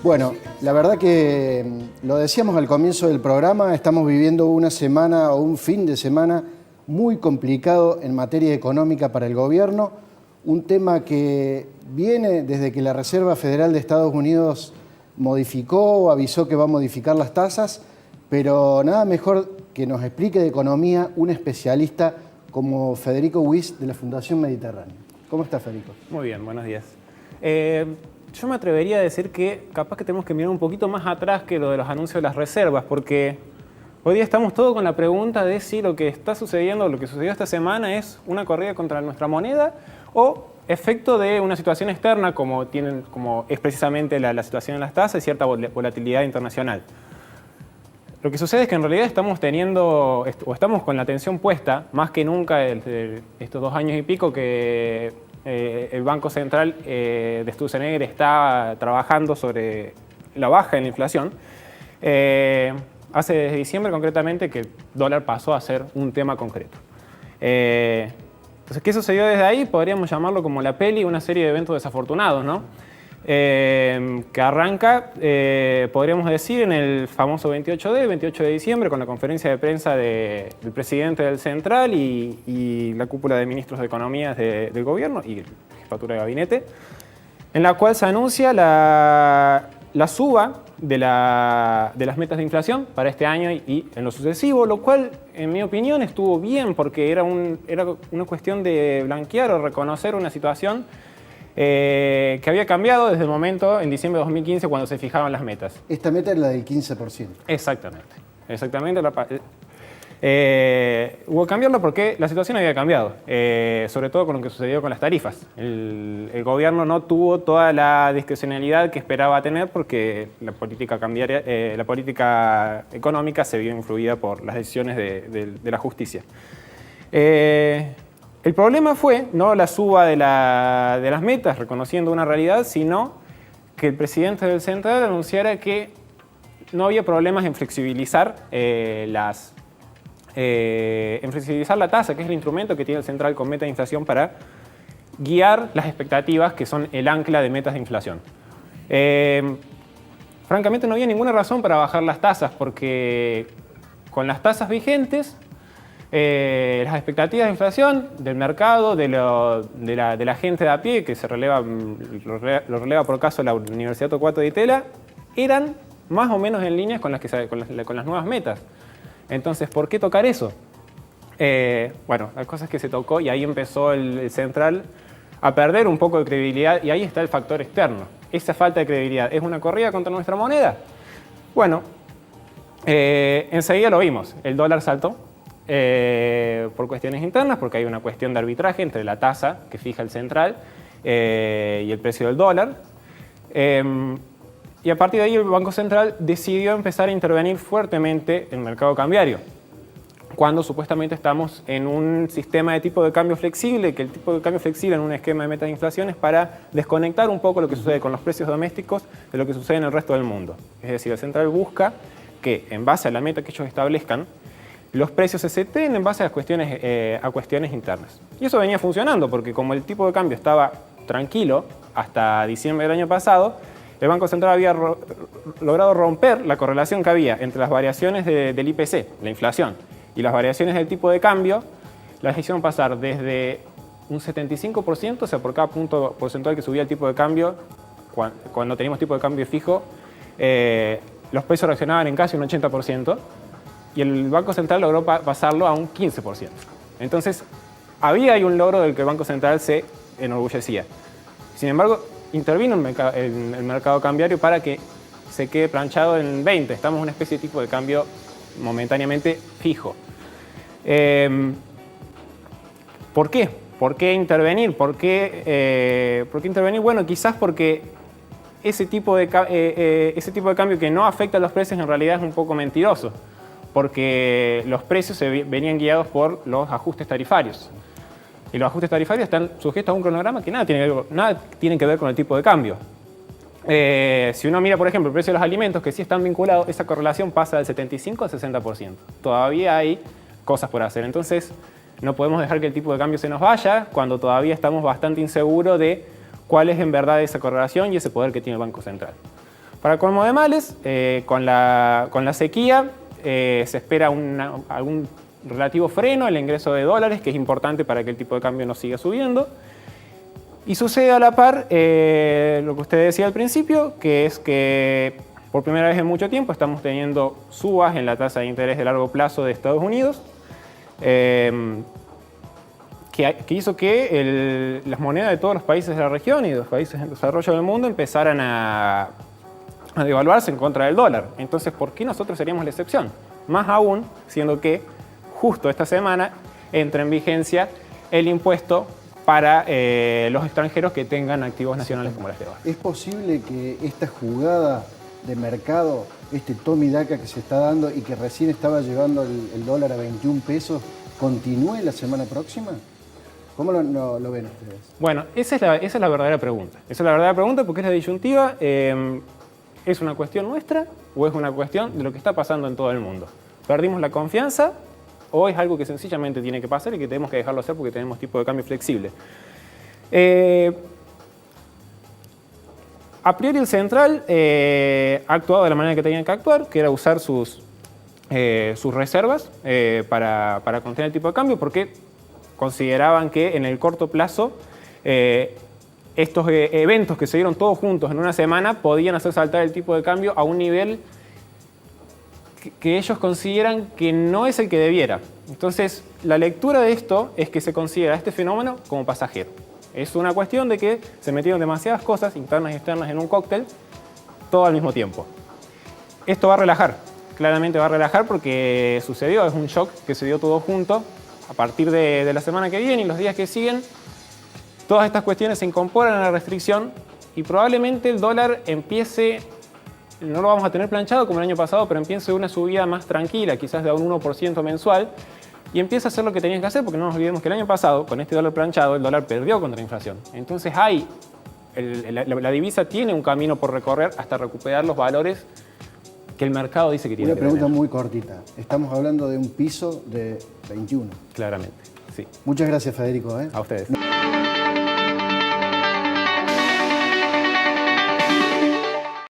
Bueno, la verdad que lo decíamos al comienzo del programa, estamos viviendo una semana o un fin de semana muy complicado en materia económica para el gobierno, un tema que viene desde que la Reserva Federal de Estados Unidos modificó o avisó que va a modificar las tasas, pero nada mejor que nos explique de economía un especialista como Federico Wyss de la Fundación Mediterránea. ¿Cómo está, Federico? Muy bien, buenos días. Yo me atrevería a decir que capaz que tenemos que mirar un poquito más atrás que lo de los anuncios de las reservas, porque hoy día estamos todos con la pregunta de si lo que está sucediendo, lo que sucedió esta semana es una corrida contra nuestra moneda o efecto de una situación externa como es precisamente la situación en las tasas y cierta volatilidad internacional. Lo que sucede es que en realidad estamos con la atención puesta, más que nunca estos 2 años y pico que el Banco Central de Sturzenegger está trabajando sobre la baja en la inflación. Hace desde diciembre concretamente que el dólar pasó a ser un tema concreto. Entonces, ¿qué sucedió desde ahí? Podríamos llamarlo como la peli, una serie de eventos desafortunados, ¿no? Que arranca, podríamos decir, en el famoso 28 de diciembre, con la conferencia de prensa del presidente del Central y la cúpula de ministros de Economía del gobierno y jefatura de gabinete, en la cual se anuncia la suba de las metas de inflación para este año y en lo sucesivo, lo cual, en mi opinión, estuvo bien porque era una cuestión de blanquear o reconocer una situación que había cambiado desde el momento en diciembre de 2015 cuando se fijaron las metas. Esta meta es la del 15%. Exactamente. Hubo que cambiarlo porque la situación había cambiado, sobre todo con lo que sucedió con las tarifas. El gobierno no tuvo toda la discrecionalidad que esperaba tener porque la política económica se vio influida por las decisiones de la justicia. El problema fue no la suba de las metas, reconociendo una realidad, sino que el presidente del Central anunciara que no había problemas en flexibilizar la tasa, que es el instrumento que tiene el Central con meta de inflación para guiar las expectativas, que son el ancla de metas de inflación. Francamente, no había ninguna razón para bajar las tasas, porque con las tasas vigentes, las expectativas de inflación del mercado, de la gente de a pie, que lo releva por caso la Universidad Torcuato Di Tella, eran más o menos en línea con las nuevas metas. Entonces, ¿por qué tocar eso? Bueno, la cosa es que se tocó y ahí empezó el Central a perder un poco de credibilidad y ahí está el factor externo. Esa falta de credibilidad, ¿es una corrida contra nuestra moneda? Bueno, enseguida lo vimos, el dólar saltó. Por cuestiones internas, porque hay una cuestión de arbitraje entre la tasa que fija el Central y el precio del dólar. Y a partir de ahí el Banco Central decidió empezar a intervenir fuertemente en el mercado cambiario, cuando supuestamente estamos en un sistema de tipo de cambio flexible, que el tipo de cambio flexible en un esquema de metas de inflación es para desconectar un poco lo que sucede con los precios domésticos de lo que sucede en el resto del mundo. Es decir, el Central busca que, en base a la meta que ellos establezcan, los precios se seteen en base a cuestiones internas. Y eso venía funcionando porque como el tipo de cambio estaba tranquilo hasta diciembre del año pasado, el Banco Central había logrado romper la correlación que había entre las variaciones del IPC, la inflación, y las variaciones del tipo de cambio, las hicieron pasar desde un 75%, o sea, por cada punto porcentual que subía el tipo de cambio, cuando teníamos tipo de cambio fijo, los precios reaccionaban en casi un 80%, y el Banco Central logró pasarlo a un 15%. Entonces, había ahí un logro del que el Banco Central se enorgullecía. Sin embargo, intervino el mercado cambiario para que se quede planchado en 20. Estamos en una especie de tipo de cambio momentáneamente fijo. ¿Por qué? ¿Por qué intervenir? ¿Por qué intervenir? Bueno, quizás porque ese tipo de cambio que no afecta a los precios en realidad es un poco mentiroso, porque los precios venían guiados por los ajustes tarifarios. Y los ajustes tarifarios están sujetos a un cronograma que nada tiene que ver con el tipo de cambio. Si uno mira, por ejemplo, el precio de los alimentos, que sí están vinculados, esa correlación pasa del 75 al 60%. Todavía hay cosas por hacer. Entonces, no podemos dejar que el tipo de cambio se nos vaya cuando todavía estamos bastante inseguros de cuál es en verdad esa correlación y ese poder que tiene el Banco Central. Para colmo de males, con la sequía se espera algún relativo freno el ingreso de dólares, que es importante para que el tipo de cambio no siga subiendo. Y sucede a la par lo que usted decía al principio, que es que por primera vez en mucho tiempo estamos teniendo subas en la tasa de interés de largo plazo de Estados Unidos, que hizo que las monedas de todos los países de la región y de los países en desarrollo del mundo empezaran a devaluarse en contra del dólar. Entonces, ¿por qué nosotros seríamos la excepción? Más aún, siendo que justo esta semana entra en vigencia el impuesto para los extranjeros que tengan activos nacionales como las de oro. ¿Es posible que esta jugada de mercado, este toma y daca que se está dando y que recién estaba llevando el dólar a 21 pesos, continúe la semana próxima? ¿Cómo lo ven ustedes? Bueno, esa es la verdadera pregunta. Esa es la verdadera pregunta porque es la disyuntiva. ¿Es una cuestión nuestra o es una cuestión de lo que está pasando en todo el mundo? ¿Perdimos la confianza o es algo que sencillamente tiene que pasar y que tenemos que dejarlo hacer porque tenemos tipo de cambio flexible? A priori el central ha actuado de la manera que tenía que actuar, que era usar sus reservas para contener el tipo de cambio, porque consideraban que en el corto plazo estos eventos que se dieron todos juntos en una semana podían hacer saltar el tipo de cambio a un nivel que ellos consideran que no es el que debiera. Entonces, la lectura de esto es que se considera este fenómeno como pasajero. Es una cuestión de que se metieron demasiadas cosas internas y externas en un cóctel todo al mismo tiempo. Esto va a relajar, claramente va a relajar porque sucedió, es un shock que se dio todo junto. A partir de la semana que viene y los días que siguen, todas estas cuestiones se incorporan a la restricción y probablemente el dólar empiece, no lo vamos a tener planchado como el año pasado, pero empiece una subida más tranquila, quizás de un 1% mensual, y empieza a hacer lo que tenían que hacer, porque no nos olvidemos que el año pasado, con este dólar planchado, el dólar perdió contra la inflación. Entonces la divisa tiene un camino por recorrer hasta recuperar los valores que el mercado dice que tiene que tener. Una pregunta muy cortita. Estamos hablando de un piso de 21. Claramente, sí. Muchas gracias, Federico. A ustedes.